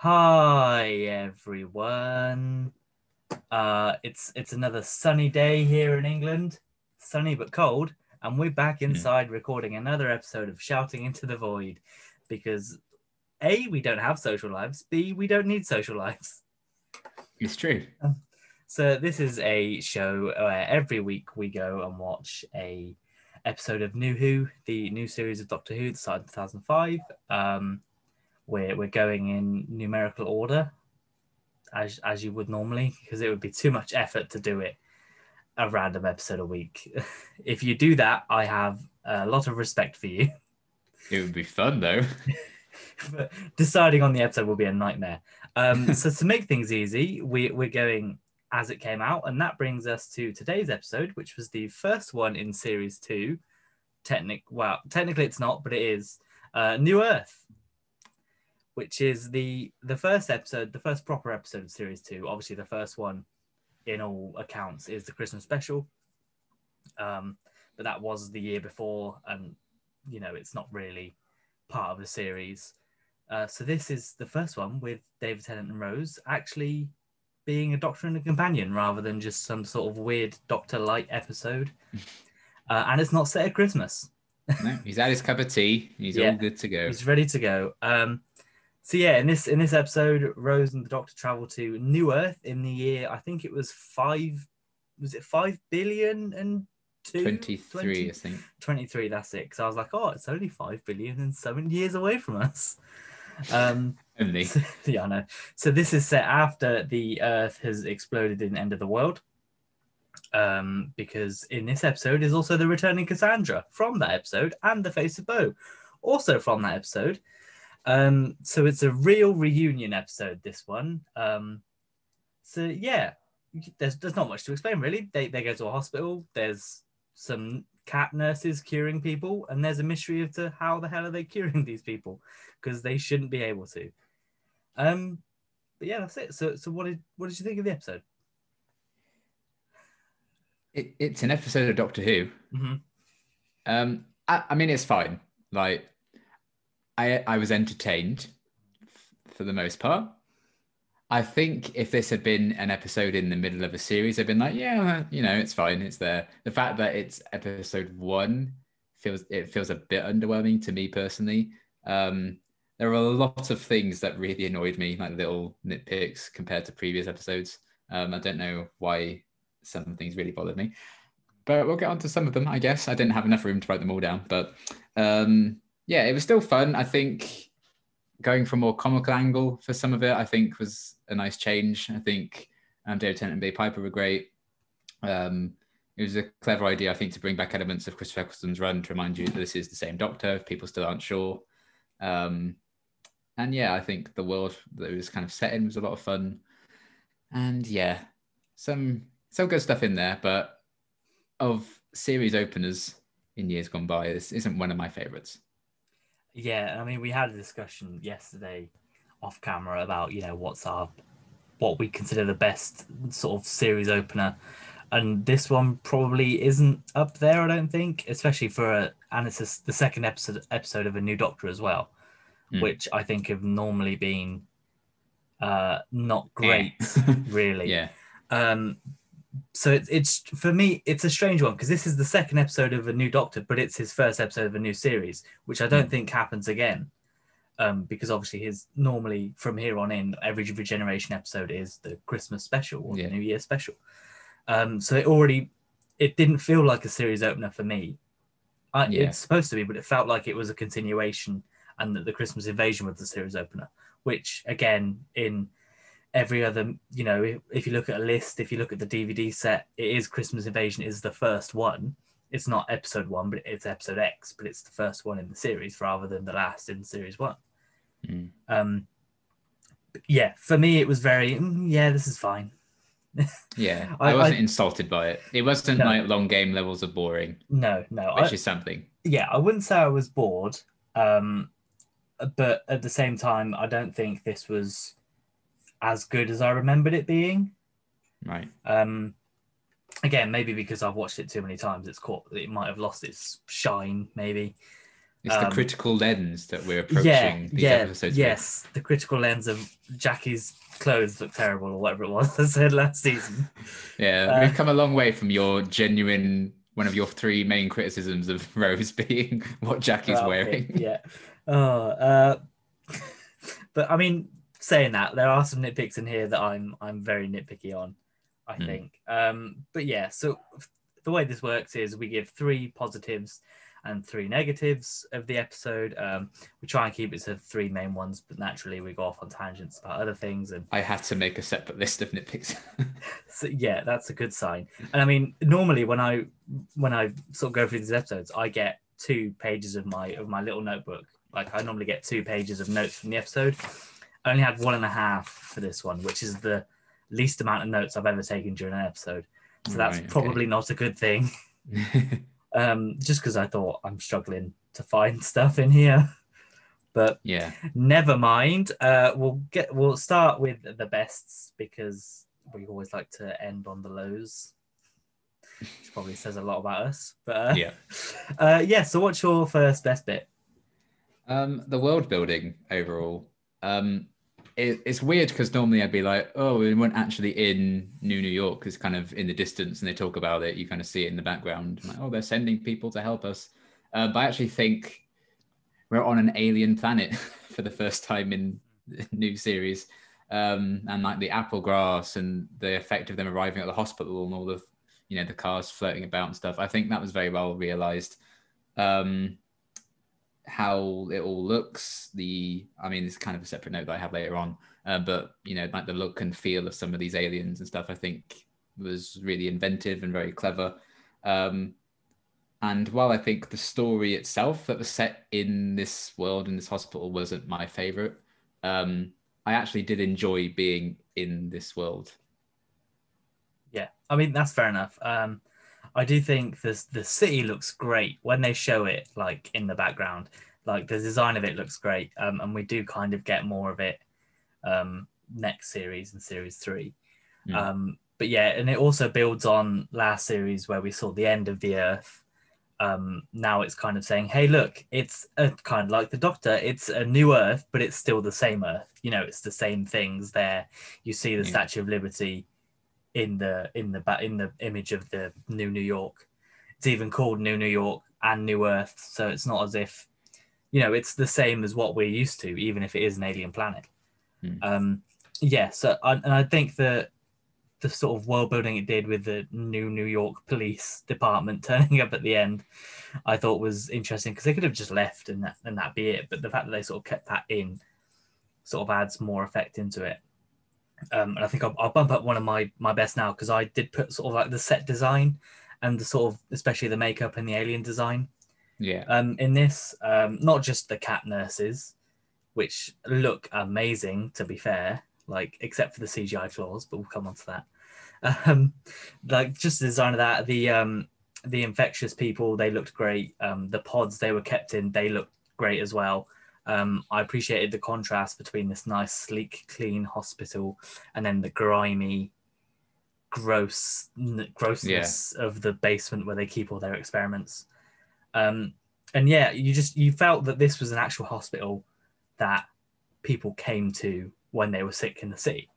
Hi everyone. It's another sunny day here in England, sunny but cold, and we're back inside recording another episode of Shouting into the Void, because A, we don't have social lives, B, we don't need social lives. It's true. So this is a show where every week we go and watch a episode of New Who, the new series of Doctor Who that started in 2005. We're going in numerical order, as you would normally, because it would be too much effort to do it a random episode a week. If you do that, I have a lot of respect for you. It would be fun though. But deciding on the episode will be a nightmare. So to make things easy, we're going as it came out, and that brings us to today's episode, which was the first one in series 2. Technically it's not, but it is New Earth, which is the first episode, the first proper episode of series 2. Obviously, the first one, in all accounts, is the Christmas special. But that was the year before, and it's not really part of the series. So this is the first one with David Tennant and Rose actually being a doctor and a companion, rather than just some sort of weird Doctor Light episode. And it's not set at Christmas. No, he's had his cup of tea. He's all good to go. He's ready to go. So yeah, in this episode, Rose and the Doctor travel to New Earth in the year, I think it was 5 billion and 23, I think. 23, that's it. Because I was like, oh, it's only 5 billion and 7 years away from us. Only. Yeah, I know. So this is set after the Earth has exploded in End of the World. Because in this episode is also the returning Cassandra from that episode, and the Face of Bo, also from that episode. So it's a real reunion episode, this one. So yeah, there's not much to explain really. They go to a hospital. There's some cat nurses curing people, and there's a mystery as to how the hell are they curing these people, because they shouldn't be able to. But yeah, that's it. So what did you think of the episode? It's an episode of Doctor Who. Mm-hmm. I mean, it's fine. Like, I was entertained for the most part. I think if this had been an episode in the middle of a series, I'd been like, yeah, it's fine. It's there. The fact that it's episode 1 feels a bit underwhelming to me personally. There are a lot of things that really annoyed me, like little nitpicks compared to previous episodes. I don't know why some things really bothered me, but we'll get on to some of them, I guess. I didn't have enough room to write them all down, but yeah, it was still fun. I think going for a more comical angle for some of it, I think was a nice change. I think David Tennant and Bay Piper were great. It was a clever idea, I think, to bring back elements of Christopher Eccleston's run to remind you that this is the same Doctor, if people still aren't sure. And yeah, I think the world that it was kind of set in was a lot of fun. And yeah, some good stuff in there, but of series openers in years gone by, this isn't one of my favorites. Yeah, I mean, we had a discussion yesterday off camera about, what we consider the best sort of series opener. And this one probably isn't up there, I don't think, especially and it's the second episode of a new Doctor as well, which I think have normally been not great, really. Yeah. So it's for me, it's a strange one, because this is the second episode of a new Doctor, but it's his first episode of a new series, which I don't think happens again. Because obviously normally from here on in, every Regeneration episode is the Christmas special or the New Year special. So it didn't feel like a series opener for me. It's supposed to be, but it felt like it was a continuation, and that the Christmas Invasion was the series opener, which again, in every other, if you look at a list, if you look at the DVD set, it is Christmas Invasion is the first one. It's not episode 1, but it's episode X, but it's the first one in the series rather than the last in series 1. Yeah, for me, it was very, this is fine. Yeah, I wasn't insulted by it. It wasn't like long game levels of boring. No. Which is something. Yeah, I wouldn't say I was bored. But at the same time, I don't think this was as good as I remembered it being. Right. Again, maybe because I've watched it too many times, it might have lost its shine, maybe. It's the critical lens that we're Yeah, approaching these episodes yes. The critical lens of Jackie's clothes look terrible, or whatever it was I said last season. Yeah, we've come a long way from your genuine, one of your three main criticisms of Rose being what Jackie's wearing. Yeah. Oh, but I mean, saying that, there are some nitpicks in here that I'm very nitpicky on, I think. But yeah, so the way this works is we give 3 positives and 3 negatives of the episode. We try and keep it to 3 main ones, but naturally we go off on tangents about other things. And I had to make a separate list of nitpicks. so yeah, that's a good sign. And I mean, normally when I sort of go through these episodes, I get 2 pages of my little notebook. Like I normally get 2 pages of notes from the episode. I only had 1.5 for this one, which is the least amount of notes I've ever taken during an episode. So that's probably not a good thing. Just because I thought I'm struggling to find stuff in here. But yeah, never mind. We'll start with the bests because we always like to end on the lows. Which probably says a lot about us. But yeah. So what's your first best bit? The world building overall. It's weird because normally I'd be like, oh, we weren't actually in New York. It's kind of in the distance and they talk about it. You kind of see it in the background. I'm like, oh, they're sending people to help us. But I actually think we're on an alien planet for the first time in the new series. And like the apple grass and the effect of them arriving at the hospital and all the, the cars floating about and stuff. I think that was very well realized. How it all looks, it's kind of a separate note that I have later on, but like the look and feel of some of these aliens and stuff, I think was really inventive and very clever. And while I think the story itself that was set in this world, in this hospital, wasn't my favorite, I actually did enjoy being in this world. Yeah, I mean, that's fair enough. I do think the city looks great when they show it, like in the background. Like the design of it looks great, and we do kind of get more of it next series in series 3. But yeah, and it also builds on last series where we saw the end of the Earth. Now it's kind of saying, hey, look, it's kind of like the Doctor. It's a new Earth, but it's still the same Earth. It's the same things there. You see the Statue of Liberty in the image of the New York. It's even called New York and New Earth, so it's not as if it's the same as what we're used to, even if it is an alien planet. So I think that the sort of world building it did with the New York Police Department turning up at the end, I thought was interesting because they could have just left and that be it, but the fact that they sort of kept that in sort of adds more effect into it. And I think I'll bump up one of my best now because I did put sort of like the set design and the sort of, especially the makeup and the alien design. Yeah. In this, not just the cat nurses, which look amazing, to be fair, like except for the CGI flaws, but we'll come on to that. Like just the design of that, the infectious people, they looked great. The pods they were kept in, they looked great as well. I appreciated the contrast between this nice, sleek, clean hospital and then the grimy grossness of the basement where they keep all their experiments. And yeah, you felt that this was an actual hospital that people came to when they were sick in the city.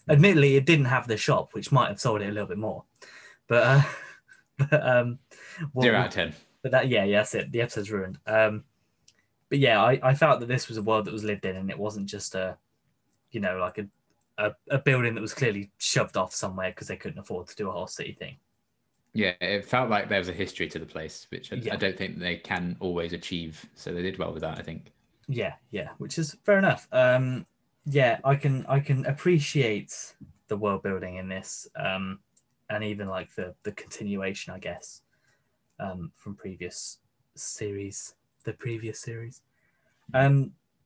Admittedly, it didn't have the shop, which might have sold it a little bit more. But 0 out of 10. But that's it. The episode's ruined. But yeah, I felt that this was a world that was lived in, and it wasn't just a building that was clearly shoved off somewhere because they couldn't afford to do a whole city thing. Yeah, it felt like there was a history to the place, which I don't think they can always achieve. So they did well with that, I think. Yeah, which is fair enough. Yeah, I can appreciate the world building in this, and even like the continuation, I guess, from previous series.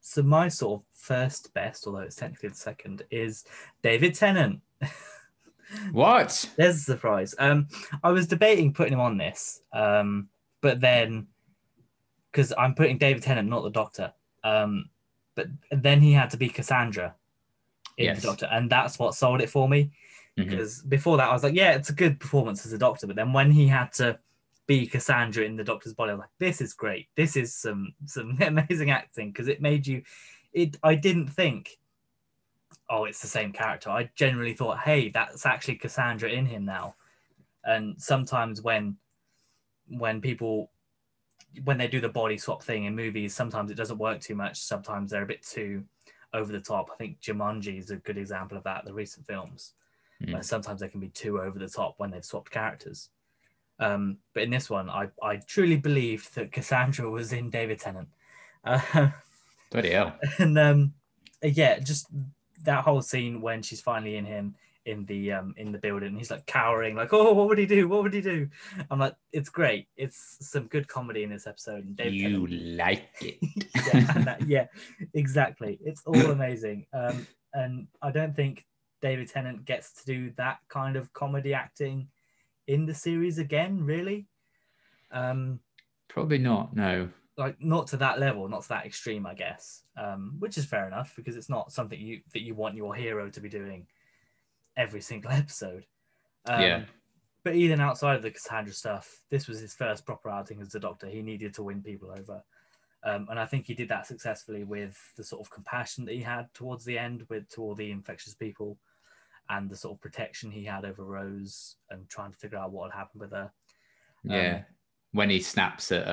So my sort of first best, although it's technically the second, is David Tennant. What? There's a surprise. I was debating putting him on this, but then because I'm putting David Tennant, not the Doctor, but then he had to be Cassandra in the Doctor, and that's what sold it for me. Because before that, I was like, yeah, it's a good performance as a Doctor, but then when he had to be Cassandra in the Doctor's body. I was like, this is great. This is some amazing acting, because it made you. I didn't think, oh, it's the same character. I generally thought, hey, that's actually Cassandra in him now. And sometimes when people, when they do the body swap thing in movies, sometimes it doesn't work too much. Sometimes they're a bit too over the top. I think Jumanji is a good example of that, the recent films, where sometimes they can be too over the top when they've swapped characters. But in this one, I truly believed that Cassandra was in David Tennant. Bloody hell. And yeah, just that whole scene when she's finally in him in the building, and he's like cowering, like, oh, what would he do? What would he do? I'm like, it's great. It's some good comedy in this episode. And David You Tennant, like it. yeah, exactly. It's all amazing. And I don't think David Tennant gets to do that kind of comedy acting in the series again, really. Probably not, no. Like, not to that level, not to that extreme, I guess. Which is fair enough, because it's not something that you want your hero to be doing every single episode. Yeah. But even outside of the Cassandra stuff, this was his first proper outing as the Doctor. He needed to win people over. And I think he did that successfully with the sort of compassion that he had towards the end to all the infectious people, and the sort of protection he had over Rose and trying to figure out what had happened with her. Yeah. When he snaps at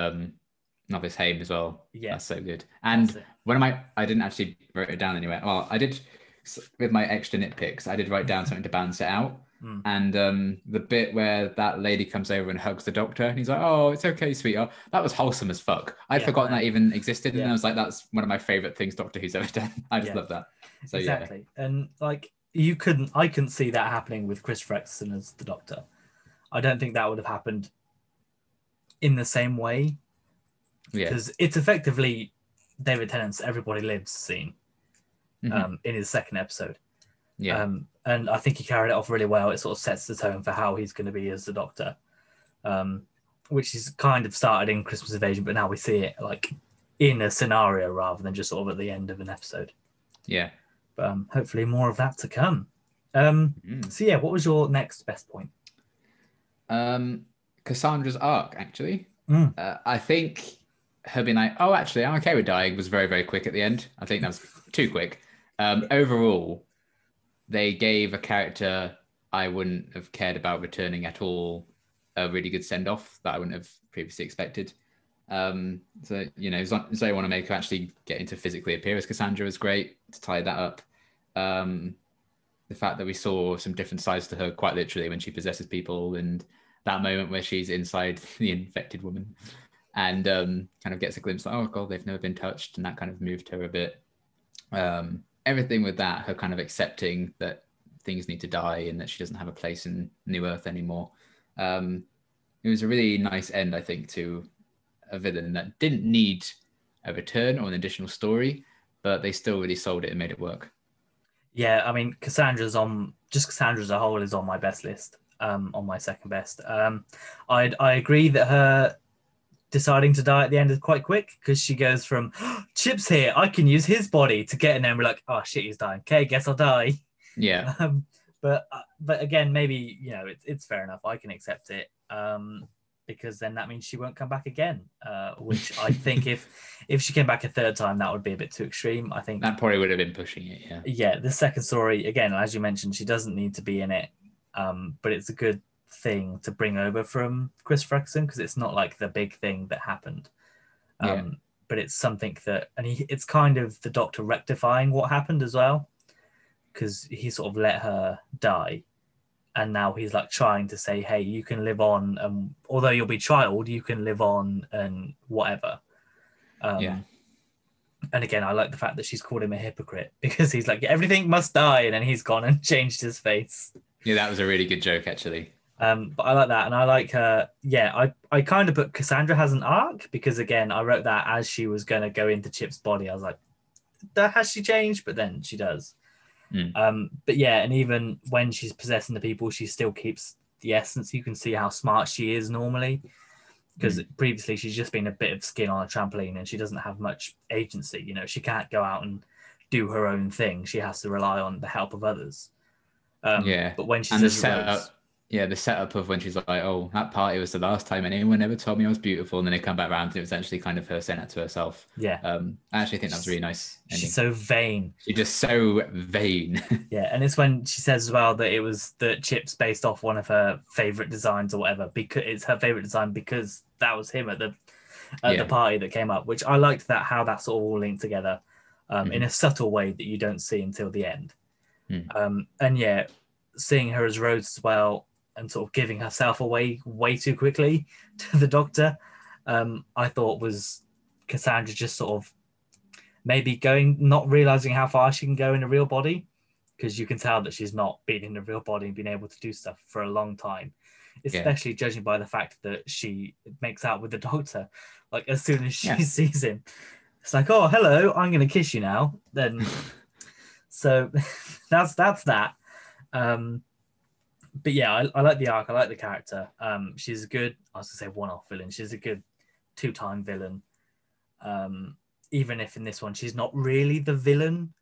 Novice Haim as well. Yeah. That's so good. And I didn't actually write it down anywhere. Well, I did, with my extra nitpicks, I did write down something to balance it out. And the bit where that lady comes over and hugs the Doctor, and he's like, oh, it's okay, sweetheart. That was wholesome as fuck. I'd forgotten that even existed. And I was like, that's one of my favorite things Doctor Who's ever done. I just love that. So exactly. And like, I couldn't see that happening with Christopher Eccleston as the Doctor. I don't think that would have happened in the same way. Because it's effectively David Tennant's Everybody Lives scene in his second episode. And I think he carried it off really well. It sort of sets the tone for how he's going to be as the Doctor, which is kind of started in Christmas Invasion, but now we see it like in a scenario rather than just sort of at the end of an episode. Yeah. But hopefully more of that to come. So yeah, what was your next best point? Cassandra's arc, actually. I think her being like, oh, actually, I'm okay with dying, was very, very quick at the end. I think that was too quick. Overall, they gave a character I wouldn't have cared about returning at all a really good send-off that I wouldn't have previously expected. So, you know, so they want to make her actually get into physically appear as Cassandra was great to tie that up. The fact that we saw some different sides to her quite literally when she possesses people, and that moment where she's inside the infected woman and kind of gets a glimpse like, oh god, they've never been touched, and that kind of moved her a bit. Everything with that, her kind of accepting that things need to die and that she doesn't have a place in New Earth anymore. It was a really nice end, I think, to a villain that didn't need a return or an additional story, but they still really sold it and made it work. Yeah, I mean, Cassandra as a whole is on my best list, on my second best. I agree that her deciding to die at the end is quite quick, because she goes from, oh, Chip's here, I can use his body, to get in there and be like, oh shit, he's dying. Okay, guess I'll die. Yeah. But again, maybe, you know, it's fair enough. I can accept it, because then that means she won't come back again. Which I think if she came back a third time, that would be a bit too extreme. I think that probably would have been pushing it. Yeah. Yeah. The second story, again, as you mentioned, she doesn't need to be in it, but it's a good thing to bring over from Christopher Eccleston, because it's not like the big thing that happened. But it's something that, and it's kind of the Doctor rectifying what happened as well, because he sort of let her die, and now he's like trying to say, hey, you can live on, although you'll be trialed, you can live on and whatever. And again, I like the fact that she's called him a hypocrite, because he's like, everything must die, and then he's gone and changed his face. Yeah, that was a really good joke, actually. But I like that, and I like her. Yeah, I kind of put Cassandra has an arc, because again, I wrote that as she was going to go into Chip's body. I was like, has she changed? But then she does. But yeah, and even when she's possessing the people, she still keeps the essence. You can see how smart she is normally, because previously she's just been a bit of skin on a trampoline, and she doesn't have much agency. You know, she can't go out and do her own thing. She has to rely on the help of others. But when she says yeah, the setup of when she's like, oh, that party was the last time anyone ever told me I was beautiful. And then they come back around and it was actually kind of her saying that to herself. Yeah. I actually think that was really nice ending. She's so vain. She's just so vain. Yeah, and it's when she says as well that it was that Chip's based off one of her favorite designs or whatever, because it's her favorite design because that was him at the party that came up, which I liked that how that's all linked together in a subtle way that you don't see until the end. And yeah, seeing her as Rose as well and sort of giving herself away way too quickly to the Doctor, I thought was Cassandra just sort of maybe not realizing how far she can go in a real body, because you can tell that she's not been in a real body and been able to do stuff for a long time, especially judging by the fact that she makes out with the Doctor like as soon as she sees him. It's like, oh, hello, I'm going to kiss you now. Then, so that's that. But yeah, I like the arc. I like the character. She's a good, I was going to say one-off villain. She's a good two-time villain. Even if in this one, she's not really the villain,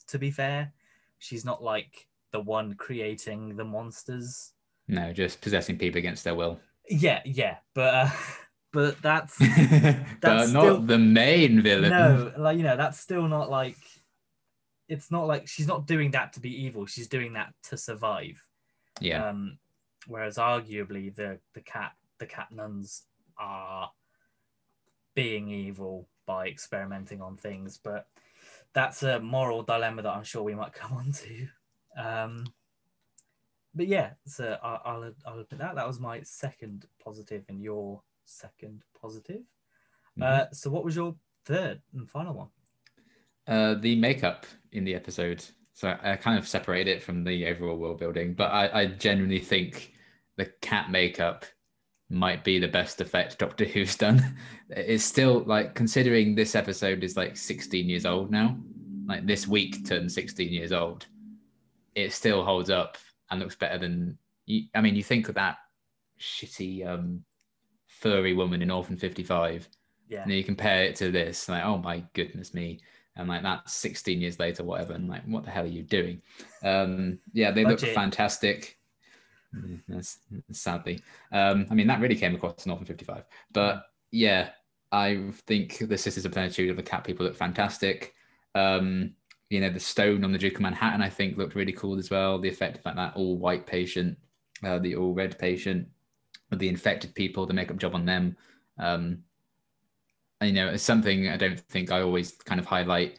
to be fair. She's not like the one creating the monsters. No, just possessing people against their will. Yeah. But that's but still, not the main villain. No, like, you know, that's still not like, it's not like she's not doing that to be evil. She's doing that to survive. Yeah. Whereas arguably the cat nuns are being evil by experimenting on things, but that's a moral dilemma that I'm sure we might come on to. But yeah, so I'll admit that was my second positive and your second positive. So what was your third and final one? The makeup in the episode. So I kind of separated it from the overall world building, but I genuinely think the cat makeup might be the best effect Doctor Who's done. It's still, like, considering this episode is like 16 years old now, like this week turned 16 years old, it still holds up and looks better than, you think of that shitty furry woman in Orphan 55, and then you compare it to this, like, oh my goodness me, and like that's 16 years later, whatever, and like, what the hell are you doing? They look fantastic. That's sadly, that really came across in Orphan 55, but yeah, I think the Sisters of Plenitude of the cat people look fantastic. The stone on the Duke of Manhattan, I think, looked really cool as well. The effect of that all white patient, the all red patient, the infected people, the makeup job on them. It's something I don't think I always kind of highlight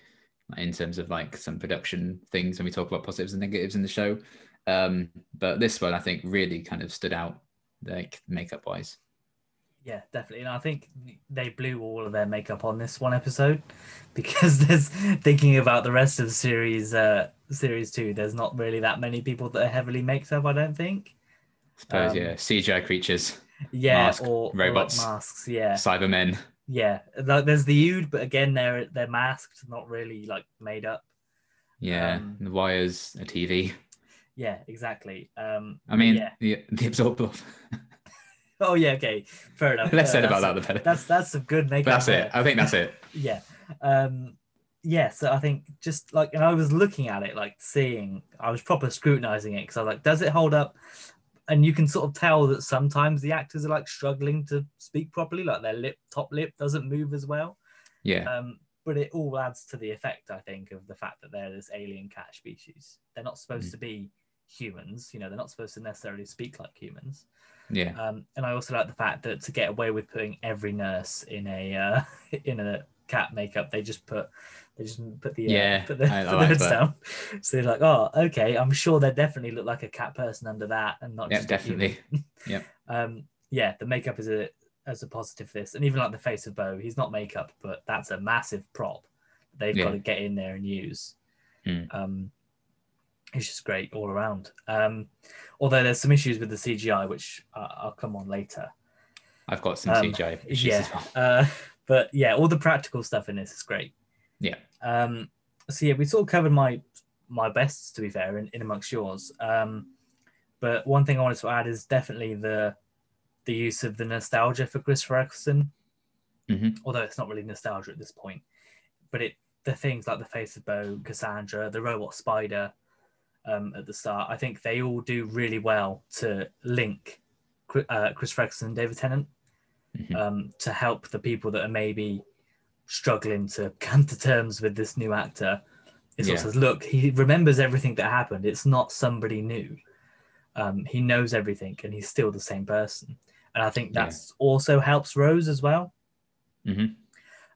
in terms of like some production things when we talk about positives and negatives in the show. But this one, I think, really kind of stood out, like, makeup wise. Yeah, definitely. And I think they blew all of their makeup on this one episode, because there's, thinking about the rest of the series 2, there's not really that many people that are heavily maked up, I don't think. I suppose, CGI creatures. Yeah, mask, or robots, or like masks, yeah. Cybermen. Yeah, there's the Ood, but again, they're masked, not really like made up. Yeah, the wires, a TV. Yeah, exactly. The absorber. Oh yeah, okay, fair enough. Less said about that, the better. That's some good makeup. But that's it. I think that's it. Yeah. So I think just like, and I was looking at it, like I was proper scrutinizing it, because I was like, does it hold up? And you can sort of tell that sometimes the actors are like struggling to speak properly, like their top lip doesn't move as well. Yeah. But it all adds to the effect, I think, of the fact that they're this alien cat species. They're not supposed to be humans, they're not supposed to necessarily speak like humans. Yeah. And I also like the fact that to get away with putting every nurse in a cat makeup, they just put the hoods down. So they're like, oh, okay, I'm sure they definitely look like a cat person under that, and not just definitely. Yeah. The makeup is a positive for this, and even like the face of Bo, he's not makeup, but that's a massive prop they've got to get in there and use. It's just great all around. Although there's some issues with the CGI, which I'll come on later. I've got some CGI issues as well. But yeah, all the practical stuff in this is great. Yeah. So yeah, we sort of covered my bests, to be fair, in amongst yours. But one thing I wanted to add is definitely the use of the nostalgia for Christopher Eccleston. Although it's not really nostalgia at this point, but the things like the face of Bo, Cassandra, the robot spider, at the start. I think they all do really well to link Chris Ferguson and David Tennant, to help the people that are maybe struggling to come to terms with this new actor. It sort of says, look, he remembers everything that happened. It's not somebody new. He knows everything, and he's still the same person. And I think that's also helps Rose as well.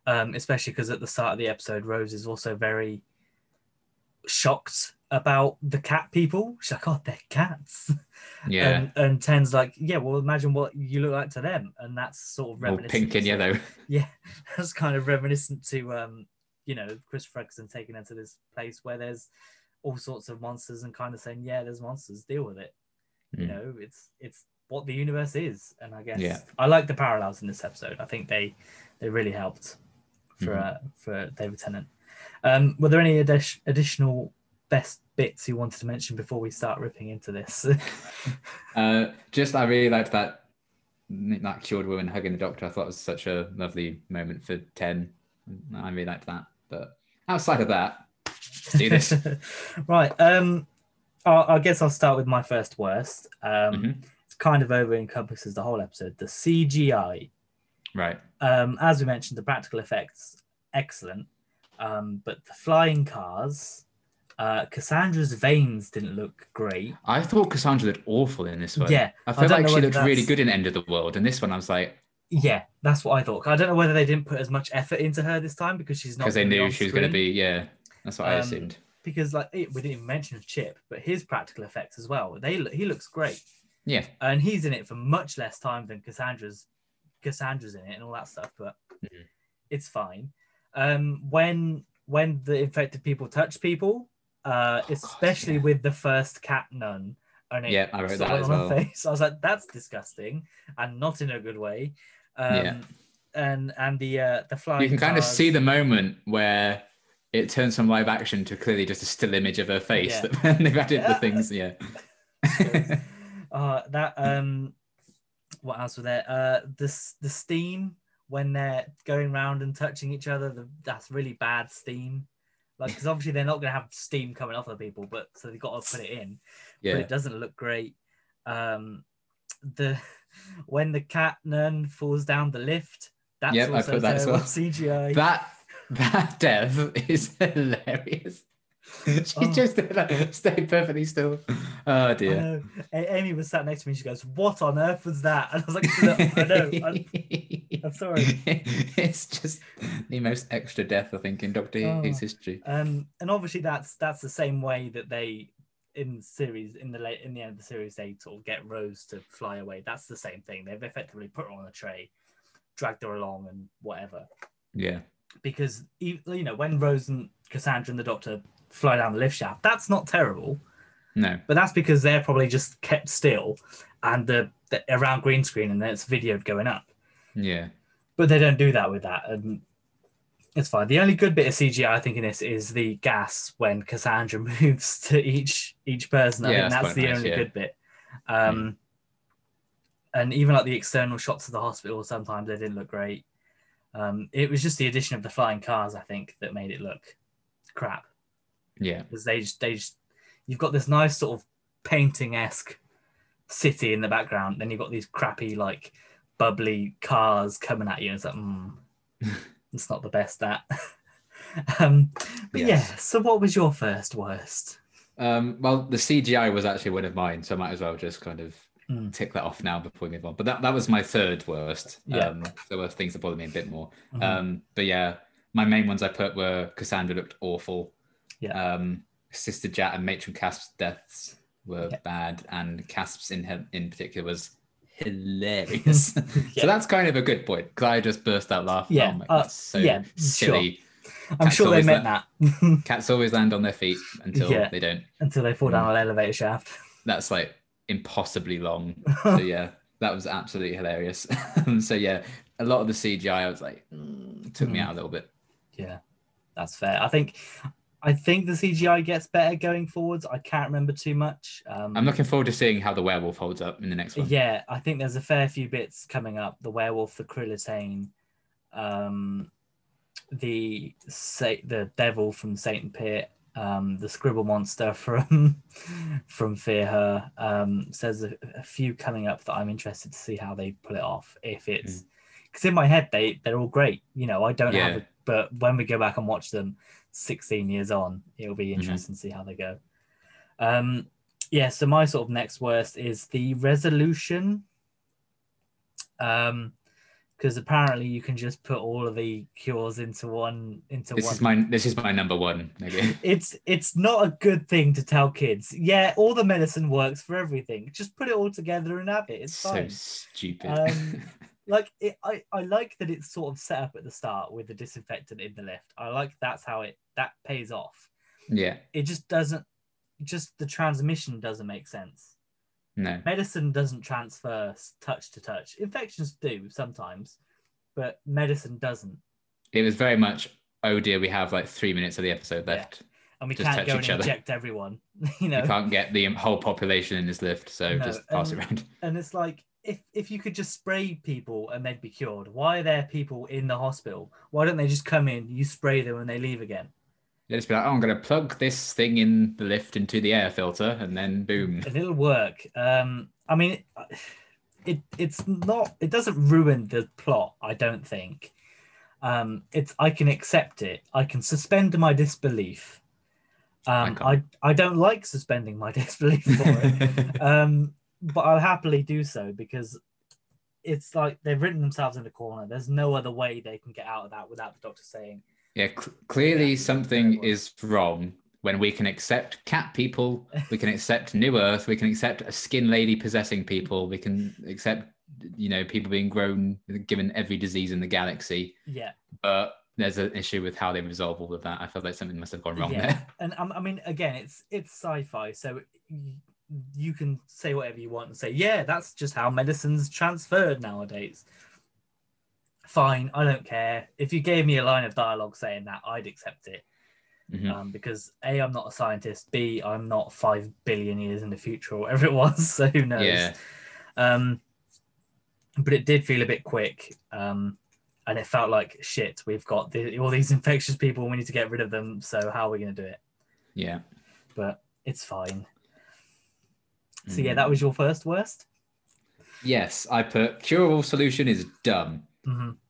Especially because at the start of the episode, Rose is also very shocked about the cat people. She's like, oh, they're cats. Yeah. And Ten's like, yeah, well, imagine what you look like to them. And that's sort of reminiscent. All pink and yellow. Yeah, that's kind of reminiscent to, Chris Ferguson taking into this place where there's all sorts of monsters and kind of saying, yeah, there's monsters, deal with it. You know, it's what the universe is. And I guess I like the parallels in this episode. I think they really helped for David Tennant. Were there any additional best bits you wanted to mention before we start ripping into this? I really liked that cured woman hugging the doctor. I thought it was such a lovely moment for 10. I really liked that. But outside of that, let's do this. Right. I guess I'll start with my first worst. It's kind of over encompasses the whole episode. The CGI. Right. As we mentioned, the practical effects, excellent. But the flying cars, Cassandra's veins didn't look great. I thought Cassandra looked awful in this one. Yeah. I feel like she looked really good in End of the World. And this one, I was like... Yeah, that's what I thought. I don't know whether they didn't put as much effort into her this time because she's not... Because they knew she was going to be, that's what I assumed. Because we didn't even mention Chip, but his practical effects as well. He looks great. Yeah. And he's in it for much less time than Cassandra's in it and all that stuff, but it's fine. When the infected people touch people, especially with the first cat nun, and I wrote that as well. Face, I was like, that's disgusting, and not in a good way. And the flying. You can kind of see the moment where it turns from live action to clearly just a still image of her face. That they've added the things. Yeah. What else was there? The steam when they're going around and touching each other. That's really bad steam. Like, because obviously they're not going to have steam coming off of people, but so they've got to put it in. Yeah. But it doesn't look great. When the cat nun falls down the lift, that's also I put that as well. CGI. That death is hilarious. She just stayed perfectly still. Oh dear. Amy was sat next to me. She goes, "What on earth was that?" And I was like, "Look, I know. I'm sorry." It's just the most extra death I think in Doctor Who's history. And obviously that's the same way that they in the end of the series they sort of get Rose to fly away. That's the same thing. They've effectively put her on a tray, dragged her along, and whatever. Yeah. Because when Rose and Cassandra and the Doctor fly down the lift shaft, that's not terrible. No, but that's because they're probably just kept still and the around green screen, and then it's videoed going up. Yeah, but they don't do that with that, and it's fine. The only good bit of CGI I think in this is the gas when Cassandra moves to each person. I think that's the only good bit. And even like the external shots of the hospital, sometimes they didn't look great. It was just the addition of the flying cars, I think, that made it look crap. Yeah, because they just you've got this nice sort of painting-esque city in the background, then you've got these crappy like bubbly cars coming at you, and it's like it's not the best that. But yes. So what was your first worst? Well, the CGI was actually one of mine, so I might as well just kind of tick that off now before we move on. But that was my third worst. There were things that bothered me a bit more. But yeah, my main ones I put were Cassandra looked awful. Yeah. Sister Jat and Matron Casp's deaths were bad, and Casp's in particular was hilarious. So that's kind of a good point, because I just burst out laughing. Yeah. That's so silly. Sure. I'm sure they meant that. Cats always land on their feet until they don't. Until they fall down an elevator shaft. That's like impossibly long. So yeah, that was absolutely hilarious. So yeah, a lot of the CGI I was like took me out a little bit. Yeah, that's fair. I think the CGI gets better going forwards. I can't remember too much. I'm looking forward to seeing how the werewolf holds up in the next one. Yeah, I think there's a fair few bits coming up. The werewolf, the Krillitane, the devil from Satan Pit, The scribble monster from Fear Her, says a few coming up that I'm interested to see how they pull it off. If it's because in my head they're all great. I don't have it, but when we go back and watch them 16 years on, it'll be interesting to see how they go. So my sort of next worst is the resolution. Because apparently you can just put all of the cures into one. This is my number one. Okay. It's not a good thing to tell kids. Yeah, all the medicine works for everything. Just put it all together and have it. It's fine. So stupid. I like that it's sort of set up at the start with the disinfectant in the lift. I like that pays off. Yeah. It just doesn't. Just the transmission doesn't make sense. No. Medicine doesn't transfer touch to touch. Infections do sometimes, but medicine doesn't. It was very much, oh dear, we have like 3 minutes of the episode left. Yeah. And we can't go and inject everyone. We can't get the whole population in this lift, so just pass it around. And it's like, if you could just spray people and they'd be cured, why are there people in the hospital? Why don't they just come in, you spray them and they leave again? They just be like, I'm going to plug this thing in the lift into the air filter, and then boom. And it'll work. I mean, it's not. It doesn't ruin the plot, I don't think. I can accept it. I can suspend my disbelief. I don't like suspending my disbelief for it. But I'll happily do so because it's like they've written themselves in a corner. There's no other way they can get out of that without the doctor saying. Yeah, clearly something is wrong when we can accept cat people, we can accept New Earth, we can accept a skin lady possessing people, we can accept, people being grown, given every disease in the galaxy. Yeah. But there's an issue with how they resolve all of that. I feel like something must have gone wrong there. And I mean, again, it's sci-fi, so you can say whatever you want and say, yeah, that's just how medicine's transferred nowadays. Fine, I don't care. If you gave me a line of dialogue saying that, I'd accept it. Because A, I'm not a scientist. B, I'm not 5 billion years in the future or whatever it was. So who knows? Yeah. But it did feel a bit quick. And it felt like, shit, we've got all these infectious people. We need to get rid of them. So how are we going to do it? Yeah. But it's fine. So yeah, that was your first worst? Yes, I put curable solution is dumb.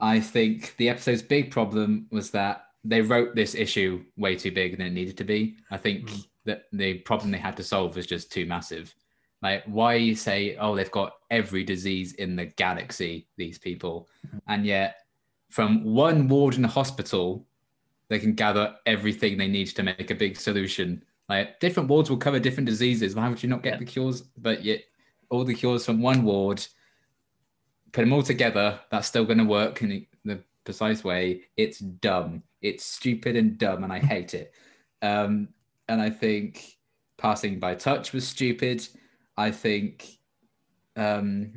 I think the episode's big problem was that they wrote this issue way too big than it needed to be. I think that the problem they had to solve was just too massive. Like, why say, oh, they've got every disease in the galaxy, these people, and yet from one ward in a hospital, they can gather everything they need to make a big solution. Like, different wards will cover different diseases. Why would you not get the cures? But yet all the cures from one ward, put them all together, that's still going to work in the precise way. It's dumb. It's stupid and dumb, and I hate it. And I think passing by touch was stupid. I think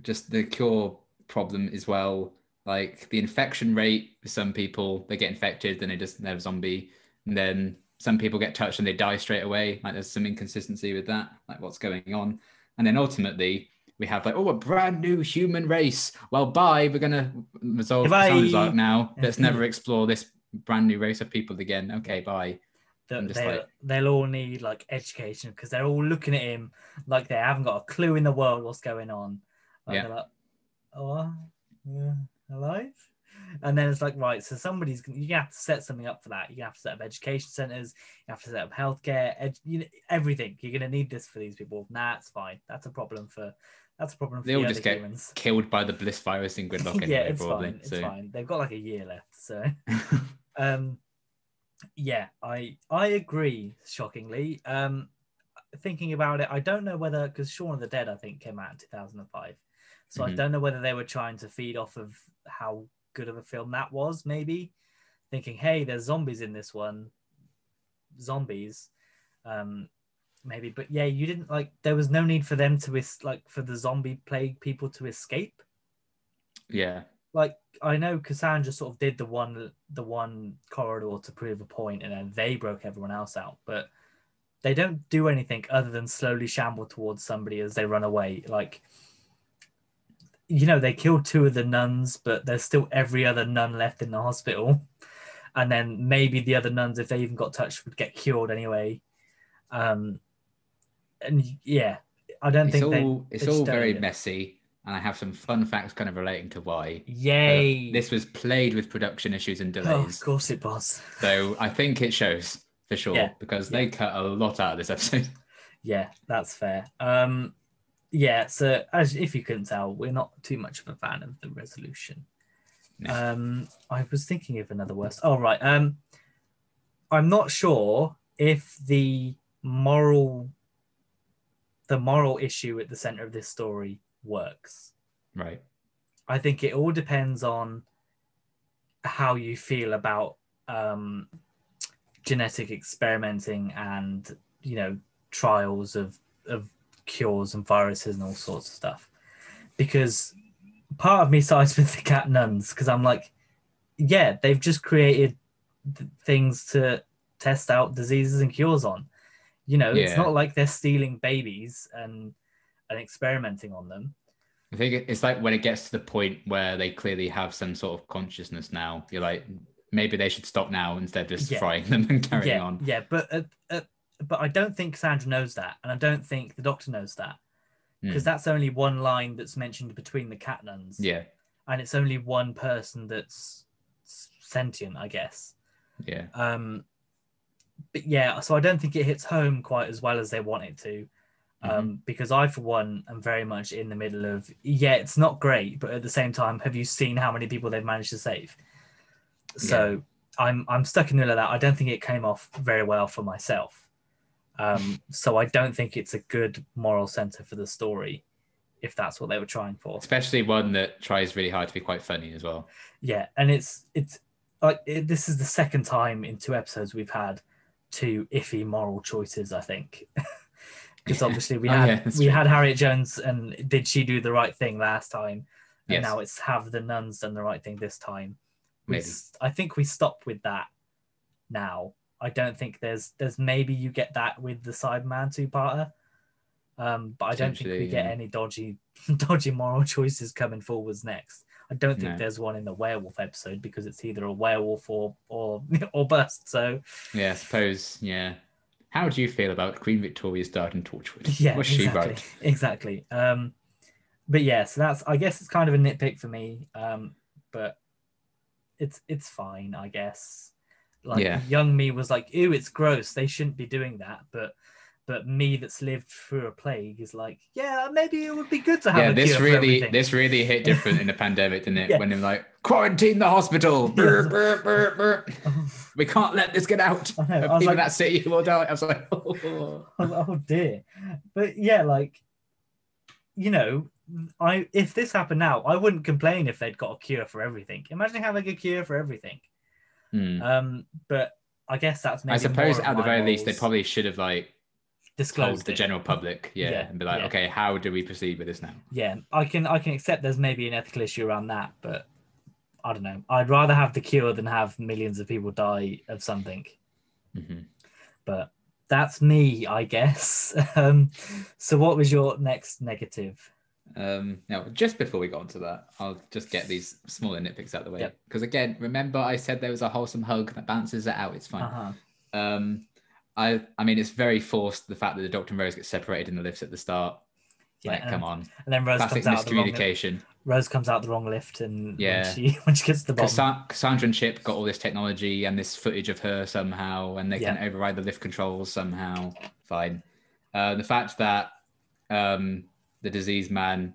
just the cure problem as well. Like, the infection rate for some people, they get infected, then they're a zombie. And then some people get touched and they die straight away. Like, there's some inconsistency with that, like what's going on. And then ultimately, we have like, a brand new human race. Well, bye. We're going to resolve Cassandra's arc now. Let's never explore this brand new race of people again. Okay, bye. They'll all need like education because they're all looking at him like they haven't got a clue in the world what's going on. Like, they're like, oh, alive? And then it's like, right, so you have to set something up for that. You have to set up education centers. You have to set up healthcare, everything. You're going to need this for these people. Nah, it's fine. That's a problem for they all just get humans. Killed by the bliss virus in Gridlock anyway. Yeah, it's probably fine. It's fine. They've got like a year left. So, I agree. Shockingly, thinking about it, I don't know whether because Shaun of the Dead I think came out in 2005, so I don't know whether they were trying to feed off of how good of a film that was. Maybe thinking, hey, there's zombies in this one. Zombies. Maybe, but yeah, you didn't like. There was no need for them to for the zombie plague people to escape. Yeah, like I know Cassandra sort of did the one corridor to prove a point, and then they broke everyone else out. But they don't do anything other than slowly shamble towards somebody as they run away. Like, they killed 2 of the nuns, but there's still every other nun left in the hospital. and then maybe the other nuns, if they even got touched, would get cured anyway. And yeah, I don't think it's all very messy, and I have some fun facts kind of relating to why. Yay! This was played with production issues and delays. Oh, of course it was. So I think it shows for sure because they cut a lot out of this episode. Yeah, that's fair. Yeah, so as if you couldn't tell, we're not too much of a fan of the resolution. No. I was thinking of another worst. Oh, right. I'm not sure if the moral issue at the center of this story works. Right. I think it all depends on how you feel about genetic experimenting and, you know, trials of cures and viruses and all sorts of stuff. Because part of me sides with the cat nuns, because I'm like, yeah, they've just created things to test out diseases and cures on. You know, it's not like they're stealing babies and experimenting on them. I think it's like when it gets to the point where they clearly have some sort of consciousness now, you're like, maybe they should stop now instead of just frying them and carrying on. Yeah, but I don't think Cassandra knows that, and I don't think the Doctor knows that, because that's only one line that's mentioned between the cat nuns. Yeah. And it's only one person that's sentient, I guess. Yeah. But yeah, so I don't think it hits home quite as well as they want it to. Because I, for one, am very much in the middle of, it's not great, but at the same time, have you seen how many people they've managed to save? So I'm stuck in the middle of that. I don't think it came off very well for myself. So I don't think it's a good moral center for the story, if that's what they were trying for. Especially one that tries really hard to be quite funny as well. Yeah, and it's like this is the second time in 2 episodes we've had 2 iffy moral choices, I think. Because obviously we had Harriet Jones and did she do the right thing last time? And now it's have the nuns done the right thing this time? I think we stop with that now. I don't think there's maybe you get that with the Cyberman 2-parter. But I don't think we get any dodgy moral choices coming forwards next. I don't think there's one in the werewolf episode because it's either a werewolf or bust. So I suppose How do you feel about Queen Victoria's Dark in Torchwood? Yeah, was she right? Exactly. But yeah, so I guess it's kind of a nitpick for me. But it's fine, I guess. Young me was like, ew, it's gross. They shouldn't be doing that. But me that's lived through a plague is like, yeah, maybe it would be good to have a cure for everything. This really hit different in the pandemic, didn't it? When they're like, quarantine the hospital. We can't let this get out. People in that city will die. I was like, oh dear. But yeah, if this happened now, I wouldn't complain if they'd got a cure for everything. Imagine having a cure for everything. But I guess that's maybe. I suppose at the very least they probably should have disclosed told the general public, and be like, okay, how do we proceed with this now? Yeah, I can accept there's maybe an ethical issue around that, but I don't know. I'd rather have the cure than have millions of people die of something. But that's me, I guess. So what was your next negative? Now, just before we got onto that, I'll just get these smaller nitpicks out of the way. Because again, remember I said there was a wholesome hug that balances it out. It's fine. I mean, it's very forced, the fact that the Doctor and Rose get separated in the lifts at the start. Come on. And then Rose Classic comes out miscommunication. Rose comes out the wrong lift, and when she gets to the bottom. Cassandra and Chip got all this technology and this footage of her somehow, and they can override the lift controls somehow. Fine. The fact that the diseased man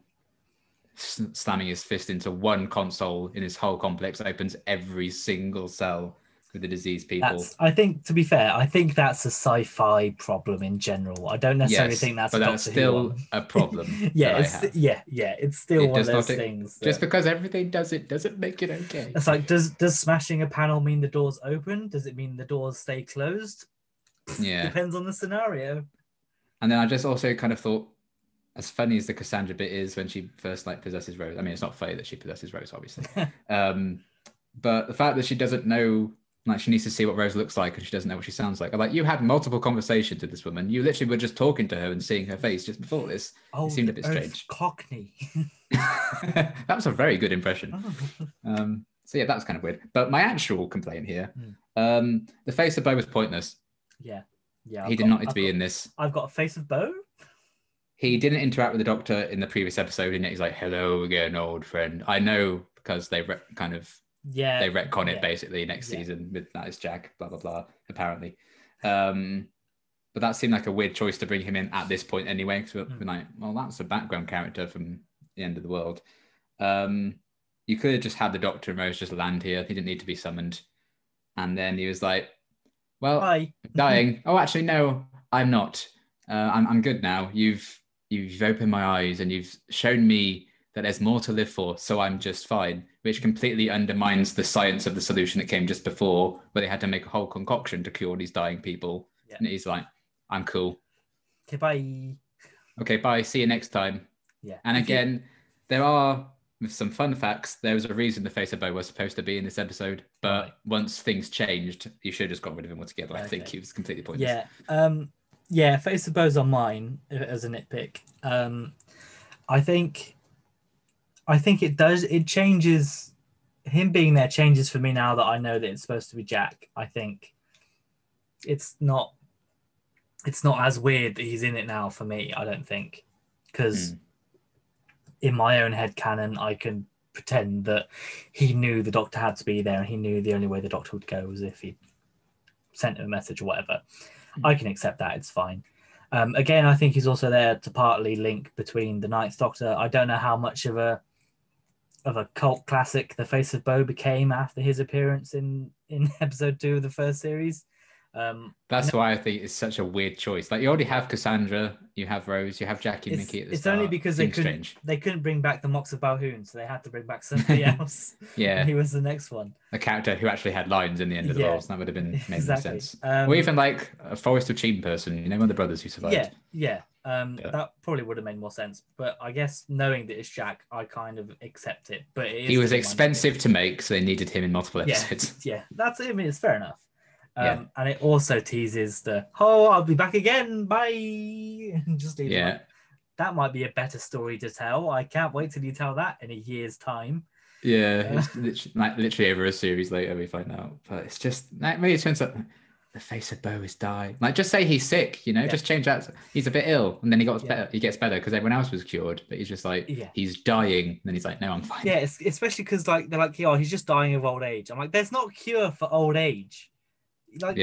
slamming his fist into one console in his whole complex opens every single cell with the diseased people. I think, to be fair, I think that's a sci-fi problem in general. I don't necessarily think that's but that's still a problem. It's still one of those things. Just because everything does it doesn't make it okay. It's like, does smashing a panel mean the doors open? Does it mean the doors stay closed? Depends on the scenario. And then I just also kind of thought, as funny as the Cassandra bit is when she first possesses Rose. I mean, it's not funny that she possesses Rose, obviously. But the fact that she doesn't know. She needs to see what Rose looks like and she doesn't know what she sounds like. You had multiple conversations with this woman. You literally were just talking to her and seeing her face just before this. It seemed a bit strange. Cockney. That was a very good impression. So yeah, that was kind of weird. But my actual complaint here The face of Bo was pointless. Yeah. He did not need to be in this. I've got a face of Bo. He didn't interact with the Doctor in the previous episode, and yet he's like, "Hello again, old friend." I know because they retcon it basically next season with that is Jack, blah blah blah. Apparently, but that seemed like a weird choice to bring him in at this point anyway. Because we're like, well, that's a background character from the end of the world. You could have just had the Doctor and Rose just land here. He didn't need to be summoned, and then he was like, "Well, Hi. I'm dying. Oh, actually, no, I'm not. I'm good now. You've opened my eyes and you've shown me that there's more to live for, so I'm just fine," which completely undermines the science of the solution that came just before, where they had to make a whole concoction to cure these dying people. Yeah. And he's like, "I'm cool. Okay, bye. Okay, bye. See you next time." Yeah. And again, there are some fun facts. There was a reason the face of Bo was supposed to be in this episode, but once things changed, you should have just got rid of him altogether. I think he was completely pointless. Yeah. Yeah, face of Bo's on mine as a nitpick. I think it changes. Him being there changes for me now that I know that it's supposed to be Jack. I think it's not as weird that he's in it now for me. I don't think, because in my own head canon, I can pretend that he knew the Doctor had to be there, and he knew the only way the Doctor would go was if he sent him a message or whatever. I can accept that. It's fine. Again, I think he's also there to partly link between the Ninth Doctor. I don't know how much of a cult classic the face of Bo became after his appearance in episode 2 of the first series. That's why I think it's such a weird choice. Like, you already have Cassandra, you have Rose, you have Jackie and Mickey at the start. It's only because they couldn't bring back the Mox of Balhoun, so they had to bring back somebody else. Yeah, he was the next one. A character who actually had lines in the end of the world. So that would have been made more sense. Or even like a Forest of Cheam person, one of the brothers who survived. Yeah. That probably would have made more sense. But I guess knowing that it's Jack, I kind of accept it. But he was expensive to make, so they needed him in multiple episodes. Yeah, that's it. I mean, it's fair enough. And it also teases I'll be back again, bye. Just leave it. That might be a better story to tell. I can't wait till you tell that in a year's time. Yeah, it's literally over a series later we find out. But it's just maybe it turns out the face of Bo is dying. Like, just say he's sick, just change that. He's a bit ill, and then he better. He gets better because everyone else was cured, but he's just like he's dying. And then he's like, no, I'm fine. Yeah, especially because they're like, he's just dying of old age. I'm like, there's not a cure for old age. Like,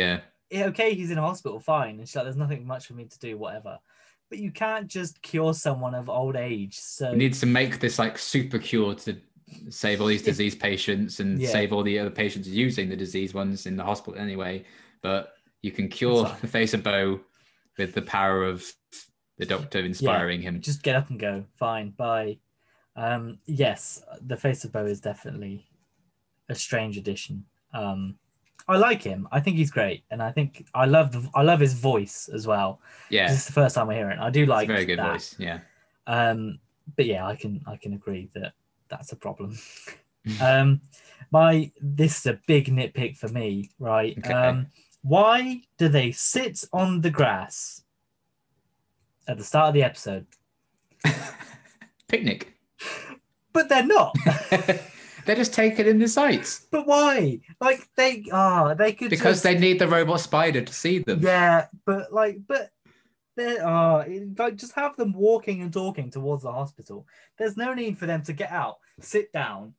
okay, he's in a hospital, fine. It's like there's nothing much for me to do, whatever. But you can't just cure someone of old age. So we need to make this like super cure to save all these disease patients and save all the other patients using the disease ones in the hospital anyway. But you can cure the face of Bo with the power of the Doctor inspiring him. Just get up and go. Fine, bye. Yes, the face of Bo is definitely a strange addition. I like him. I think he's great, and I think I love his voice as well. Yeah, this is the first time I hear it. I do like it's a very good that. voice. Yeah. But yeah, I can agree that that's a problem. This is a big nitpick for me, right? Okay. Why do they sit on the grass at the start of the episode? Picnic. But they're not. They're just taking in the sights. But why? Like they could because they need the robot spider to see them. Yeah, but they're just have them walking and talking towards the hospital. There's no need for them to get out, sit down,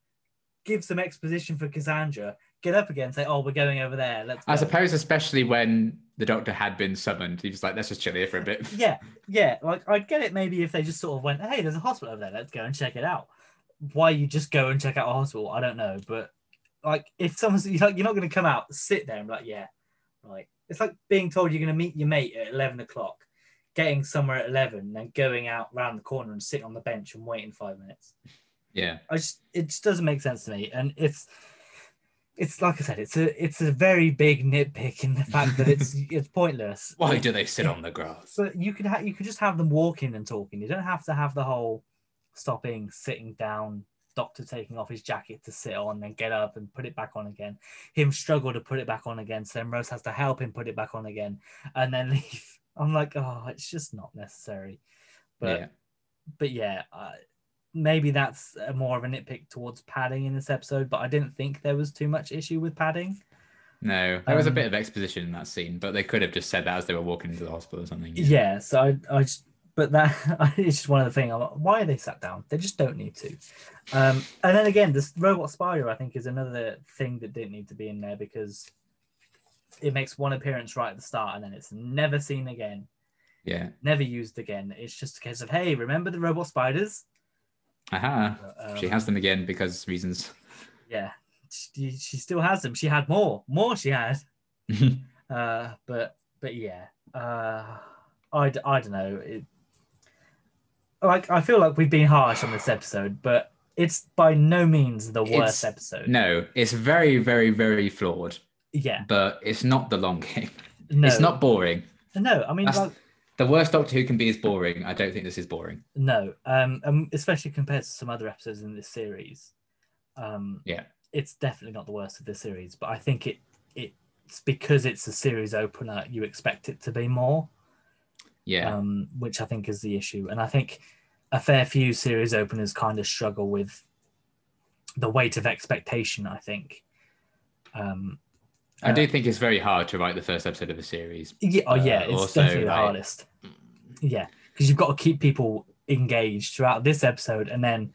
give some exposition for Cassandra, get up again, say, "Oh, we're going over there. Let's go." I suppose, especially when the Doctor had been summoned, he was like, "Let's just chill here for a bit." Yeah. Like, I'd get it maybe if they just sort of went, "Hey, there's a hospital over there. Let's go and check it out." Why you just go and check out a hospital, I don't know. But like, if someone's like, you're not going to come out, sit there and be like, "Yeah, right." It's like being told you're going to meet your mate at 11 o'clock, getting somewhere at 11, and then going out round the corner and sitting on the bench and waiting 5 minutes. Yeah, it just doesn't make sense to me, and it's like I said, it's a very big nitpick in the fact that it's pointless. Why do they sit on the grass? But you could just have them walking and talking. You don't have to have the whole stopping, sitting down, Doctor taking off his jacket to sit on, then get up and put it back on again. Him struggle to put it back on again, so then Rose has to help him put it back on again, and then leave. I'm like, it's just not necessary. But maybe that's more of a nitpick towards padding in this episode, but I didn't think there was too much issue with padding. No, there was a bit of exposition in that scene, but they could have just said that as they were walking into the hospital or something. Yeah, so I just, but that it's just one of the things. Why are they sat down? They just don't need to. And then again, this robot spider, I think, is another thing that didn't need to be in there because it makes one appearance right at the start and then it's never seen again. Yeah. Never used again. It's just a case of, hey, remember the robot spiders? Aha. She has them again because reasons. Yeah. She still has them. She had more. More she had. But yeah. I don't know. I feel like we've been harsh on this episode, but it's by no means the worst episode. No, it's very, very, very flawed. Yeah. But it's not the long game. No. It's not boring. No, I mean, the worst Doctor Who can be is boring. I don't think this is boring. No, especially compared to some other episodes in this series. Yeah. It's definitely not the worst of this series, but I think it's because it's a series opener, you expect it to be more. Yeah. Which I think is the issue. And I think a fair few series openers kind of struggle with the weight of expectation, I think. I do think it's very hard to write the first episode of a series. Yeah, it's definitely the hardest. Yeah, because you've got to keep people engaged throughout this episode and then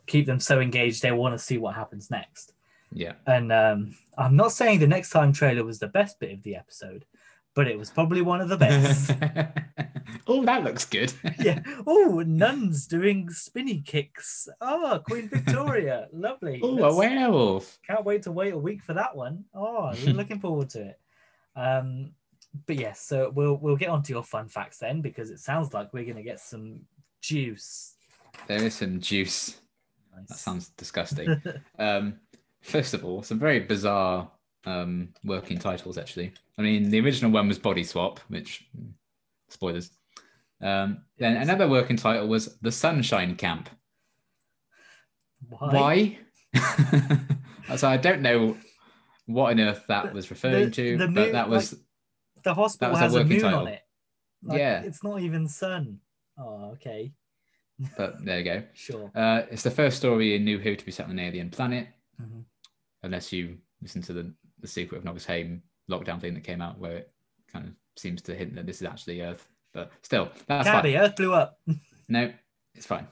keep them so engaged they want to see what happens next. Yeah. And I'm not saying the next time trailer was the best bit of the episode, but it was probably one of the best. Oh, that looks good. Yeah. Oh, nuns doing spinny kicks. Oh, Queen Victoria. Lovely. Oh, a werewolf. Can't wait to wait a week for that one. Oh, looking forward to it. But yes, so we'll get on to your fun facts then, because it sounds like we're going to get some juice. There is some juice. Nice. That sounds disgusting. First of all, some very bizarre working titles, actually. I mean, the original one was Body Swap, which, spoilers. Then another working title was The Sunshine Camp. Why? So I don't know what on earth that was referring to, but that was... the hospital has a moon title on it. Yeah. It's not even sun. Oh, okay. But there you go. Sure. It's the first story in New Who to be set on an alien planet. Mm-hmm. Unless you listen to the Secret of Novice Haim lockdown thing that came out, where it kind of seems to hint that this is actually Earth. But still, that's fine. Earth blew up. No, it's fine.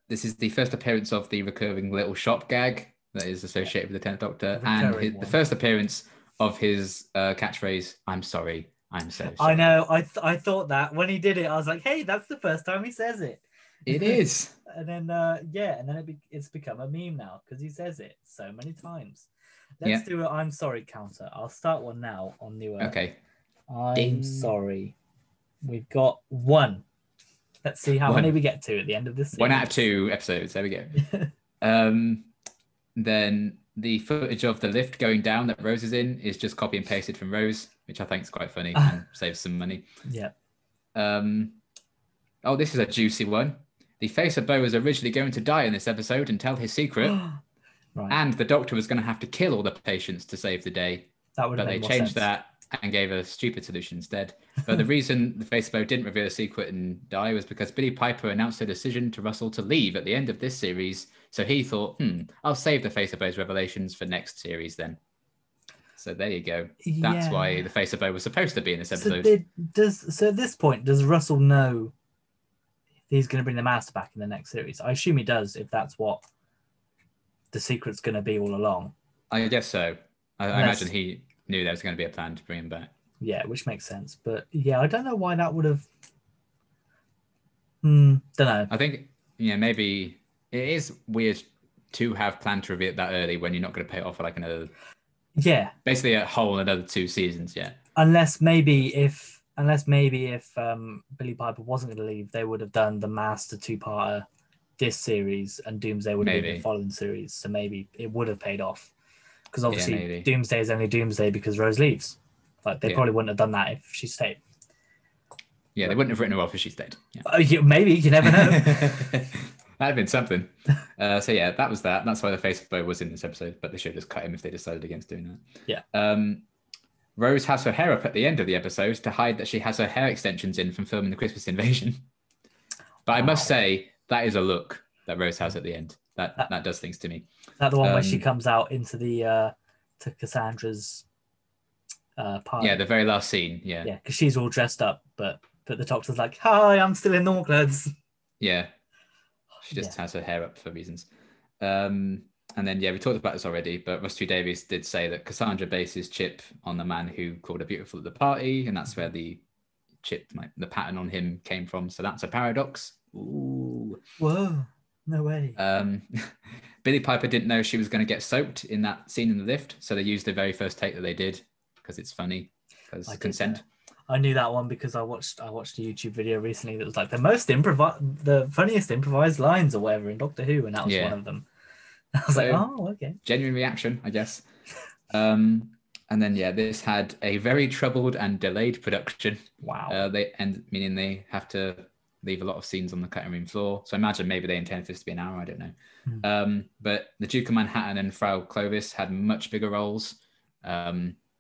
This is the first appearance of the recurring little shop gag that is associated with the 10th Doctor, and the first appearance of his catchphrase, "I'm sorry, I'm so sorry." I know. I thought that when he did it, I was like, "Hey, that's the first time he says it." It is. And then it's become a meme now because he says it so many times. Let's do an "I'm sorry" counter. I'll start one now on the. Okay. I'm sorry. We've got 1. Let's see how many we get to at the end of this series. 1 out of 2 episodes. There we go. Then the footage of the lift going down that Rose is in is just copy and pasted from Rose, which I think is quite funny and saves some money. Yeah. Oh, this is a juicy one. The Face of Bo was originally going to die in this episode and tell his secret. Right. And the Doctor was going to have to kill all the patients to save the day. But they changed that and gave a stupid solution instead. But the reason the Face of Bo didn't reveal the secret and die was because Billy Piper announced her decision to Russell to leave at the end of this series. So he thought, I'll save the Face of Bo's revelations for next series then. So there you go. That's why the Face of Bo was supposed to be in this episode. So at this point, does Russell know he's going to bring the Master back in the next series? I assume he does, if that's what the secret's going to be all along. I guess so. I imagine he knew there was going to be a plan to bring him back. Yeah, which makes sense. But yeah, I don't know why that would have... don't know. I think, maybe it is weird to have planned to reveal it that early when you're not going to pay it off for like another... Yeah. Basically a whole another 2 seasons, yeah. Unless maybe if Billy Piper wasn't going to leave, they would have done the Master 2-parter this series and Doomsday would have been the following series. So maybe it would have paid off. Because obviously Doomsday is only Doomsday because Rose leaves. Like they probably wouldn't have done that if she stayed. Yeah, they wouldn't have written her off if she stayed. Yeah. Maybe, you never know. That'd have been something. So yeah, that was that. That's why the Face of Bo was in this episode, but they should have just cut him if they decided against doing that. Yeah. Rose has her hair up at the end of the episode to hide that she has her hair extensions in from filming the Christmas Invasion. But I must say, that is a look that Rose has at the end. That does things to me. Is that the one where she comes out into the Cassandra's party. Yeah, the very last scene. Yeah. Yeah, because she's all dressed up, but the Doctor's like, "Hi, I'm still in normal clothes." Yeah. She just has her hair up for reasons. And then, we talked about this already, but Rusty Davies did say that Cassandra bases Chip on the man who called her beautiful at the party, and that's where the Chip, the pattern on him came from. So that's a paradox. Ooh. Whoa, no way. Billy Piper didn't know she was going to get soaked in that scene in the lift, so they used the very first take that they did because it's funny, because consent. I knew that one because I watched a YouTube video recently that was like the funniest improvised lines or whatever in Doctor Who, and that was one of them. I was like, oh, okay. Genuine reaction, I guess. And then, this had a very troubled and delayed production. Wow. Meaning they have to leave a lot of scenes on the cutting room floor. So I imagine maybe they intended this to be an hour. I don't know. But the Duke of Manhattan and Frau Clovis had much bigger roles.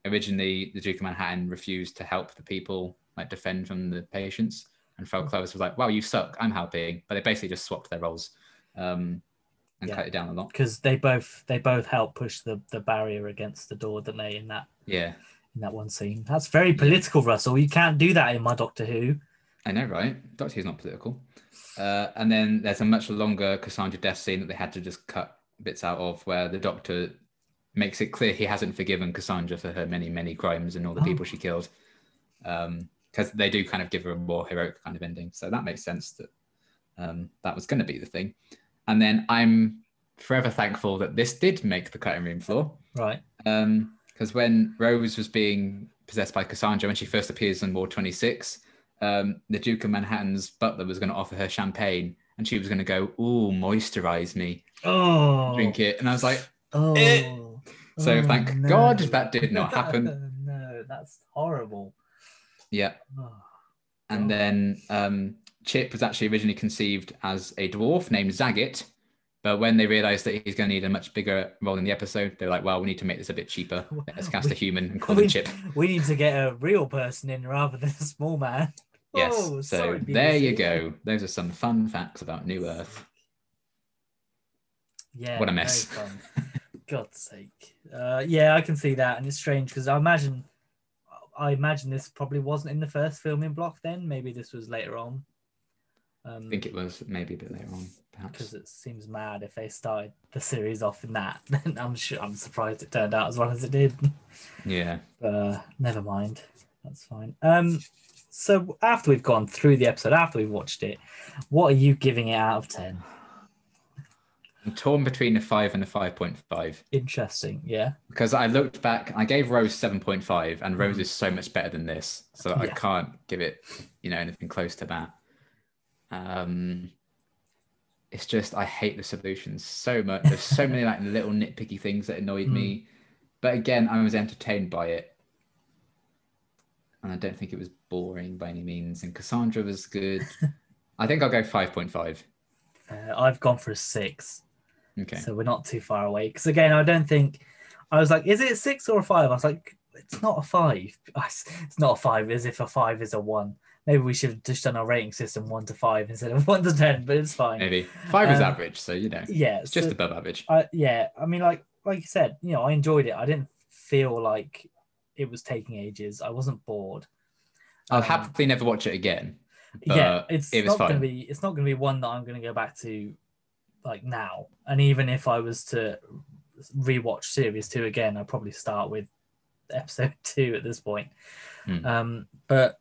Originally, the Duke of Manhattan refused to help the people, defend from the patients. And Frau Clovis was like, wow, you suck. I'm helping. But they basically just swapped their roles. And cut it down a lot because they both help push the barrier against the door, didn't they? In that one scene, that's very political, Russell. You can't do that in my Doctor Who. I know, right? Doctor Who's not political. And then there's a much longer Cassandra death scene that they had to just cut bits out of, where the Doctor makes it clear he hasn't forgiven Cassandra for her many, many crimes and all the people she killed, because they do kind of give her a more heroic kind of ending. So that makes sense that that was going to be the thing. And then I'm forever thankful that this did make the cutting room floor. Right. Because when Rose was being possessed by Cassandra, when she first appears in Ward 26, the Duke of Manhattan's butler was going to offer her champagne, and she was going to go, ooh, moisturize me. Oh. Drink it. And I was like, oh. Eh. So thank God that did not happen. No, that's horrible. Yeah. Oh, and then Chip was actually originally conceived as a dwarf named Zagat, but when they realized that he's going to need a much bigger role in the episode, they're like, well, we need to make this a bit cheaper. Let's cast a human and call him Chip. We need to get a real person in rather than a small man. Yes, so there you go. Those are some fun facts about New Earth. Yeah. What a mess. God's sake. I can see that, and it's strange because I imagine this probably wasn't in the first filming block then. Maybe this was later on. I think it was maybe a bit later on, perhaps. Because it seems mad if they started the series off in that. Then I'm surprised it turned out as well as it did. Yeah. Never mind. That's fine. So after we've gone through the episode, after we've watched it, what are you giving it out of 10? I'm torn between a 5 and a 5.5. Interesting, yeah. Because I looked back, I gave Rose 7.5, and Rose is so much better than this. So I can't give it, anything close to that. It's just, I hate the solutions so much. There's so many little nitpicky things that annoyed me. But again, I was entertained by it. And I don't think it was boring by any means. And Cassandra was good. I think I'll go 5.5. I've gone for a 6. Okay. So we're not too far away. Because again, I was like, is it a 6 or a 5? I was like, it's not a 5. It's not a 5, as if a 5 is a 1. Maybe we should have just done our rating system 1 to 5 instead of 1 to 10, but it's fine. Maybe 5 is average, so yeah, it's just above average. I mean, like you said, I enjoyed it. I didn't feel like it was taking ages. I wasn't bored. I'll happily never watch it again. It's not going to be one that I'm going to go back to now. And even if I was to rewatch series 2 again, I'd probably start with episode 2 at this point. But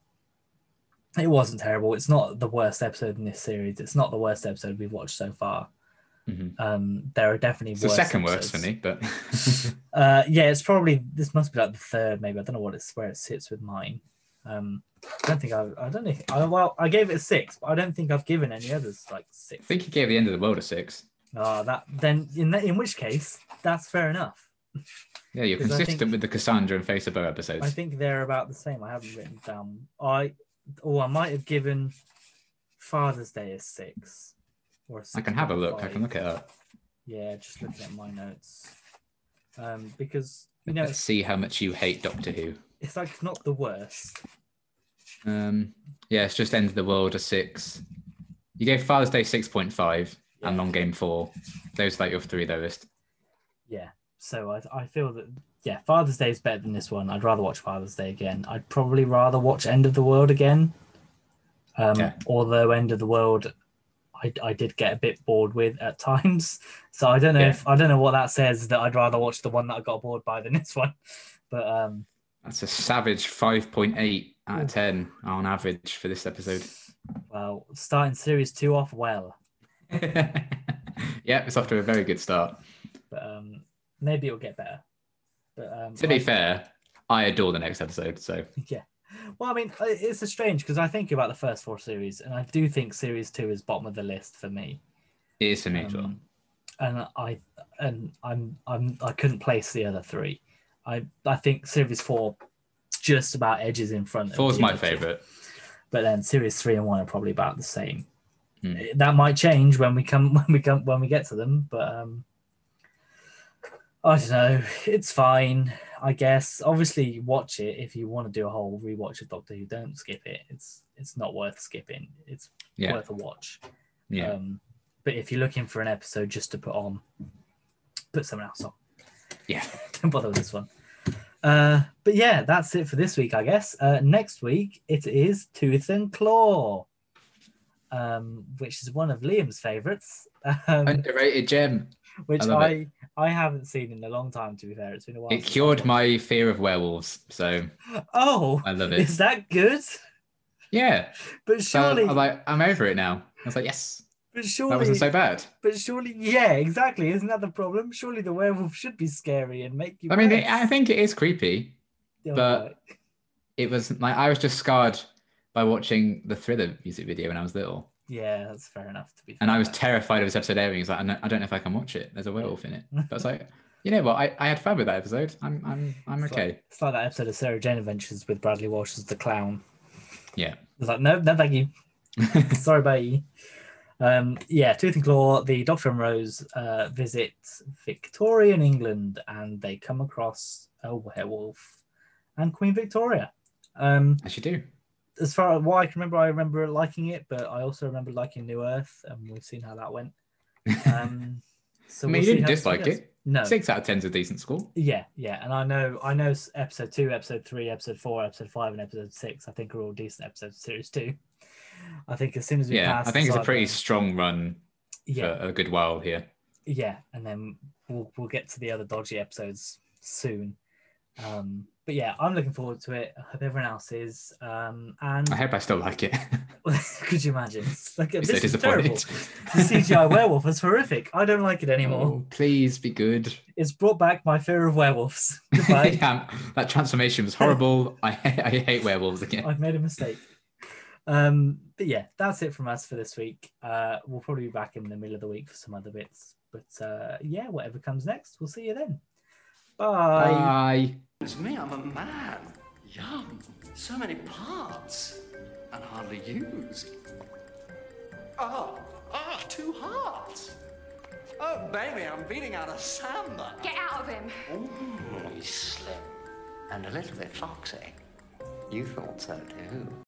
it wasn't terrible. It's not the worst episode in this series. It's not the worst episode we've watched so far. There are definitely worse. The second worst for me, but it's probably, this must be the third. Maybe I don't know where it sits with mine. I gave it a 6, but I don't think I've given any others 6. I think you gave The End of the World a 6. In which case that's fair enough. Yeah, you're consistent with the Cassandra and Face of Bow episodes. I think they're about the same. I haven't written down. I might have given Father's Day a 6 or a 6. I can have a look. I can look it up. Yeah, just looking at my notes. Because let's see how much you hate Doctor Who. It's not the worst. It's just End of the World a 6. You gave Father's Day 6.5 and Long Game 4. Those are your 3 lowest. Yeah. So I feel that yeah, Father's Day is better than this one. I'd rather watch Father's Day again. I'd probably rather watch End of the World again. Although End of the World, I did get a bit bored with at times. So I don't know I don't know what that says, that I'd rather watch the one that I got bored by than this one. But that's a savage 5.8 out of 10 on average for this episode. Well, starting series 2 off well. Yeah, it's off to a very good start. But maybe it'll get better. But to be fair, I adore the next episode. So yeah. Well, I mean, it's a strange, because I think about the first 4 series, and I do think series 2 is bottom of the list for me. It is for me as well. And I couldn't place the other 3. I think series 4 just about edges in front. 4's my favorite. But then series 3 and 1 are probably about the same. That might change when we get to them, but I don't know. It's fine, I guess. Obviously, watch it if you want to do a whole rewatch of Doctor Who. Don't skip it. It's not worth skipping. It's worth a watch. Yeah. But if you're looking for an episode just to put on, put someone else on. Yeah. Don't bother with this one. But yeah, that's it for this week, I guess. Next week it is Tooth and Claw, which is one of Liam's favourites. Underrated gem. Which I haven't seen in a long time, to be fair. It's been a while. It cured my fear of werewolves, so I love it. Is that good? Yeah. But surely I'm over it now. I was like, yes. But surely that wasn't so bad. But surely, yeah, exactly. Isn't that the problem? Surely the werewolf should be scary and make you. I mean, I think it is creepy, but it was like I was just scarred by watching the Thriller music video when I was little. Yeah, that's fair enough. To be fair. And I was terrified of this episode airing. It's like, I don't know if I can watch it. There's a werewolf in it. But I was like, you know what? I had fun with that episode. I'm okay. It's like that episode of Sarah Jane Adventures with Bradley Walsh as the clown. Yeah. It's like, no, thank you. Sorry about you. Yeah, Tooth and Claw, the Doctor and Rose visit Victorian England, and they come across a werewolf and Queen Victoria. As you do. As far as what I can remember, I remember liking it, but I also remember liking New Earth, and we've seen how that went. So I mean, you didn't dislike it. No. 6 out of 10 is a decent score. Yeah. And I know episode 2, episode 3, episode 4, episode 5, and episode 6, I think are all decent episodes of series 2. I think as soon as we pass, I think it's a pretty strong run for a good while here. Yeah, and then we'll get to the other dodgy episodes soon. But yeah, I'm looking forward to it. I hope everyone else is. And I hope I still like it. Could you imagine? Like, this so is terrible. The CGI werewolf is horrific. I don't like it anymore. Oh, please be good. It's brought back my fear of werewolves. Goodbye. Yeah, that transformation was horrible. I hate werewolves again. I've made a mistake. But yeah, that's it from us for this week. We'll probably be back in the middle of the week for some other bits. But yeah, whatever comes next, we'll see you then. Bye. Bye. It's me, I'm a man. Young. So many parts. And hardly used. 2 hearts. Oh, baby, I'm beating out a samba. Get out of him. Ooh, he's slim. And a little bit foxy. You thought so too.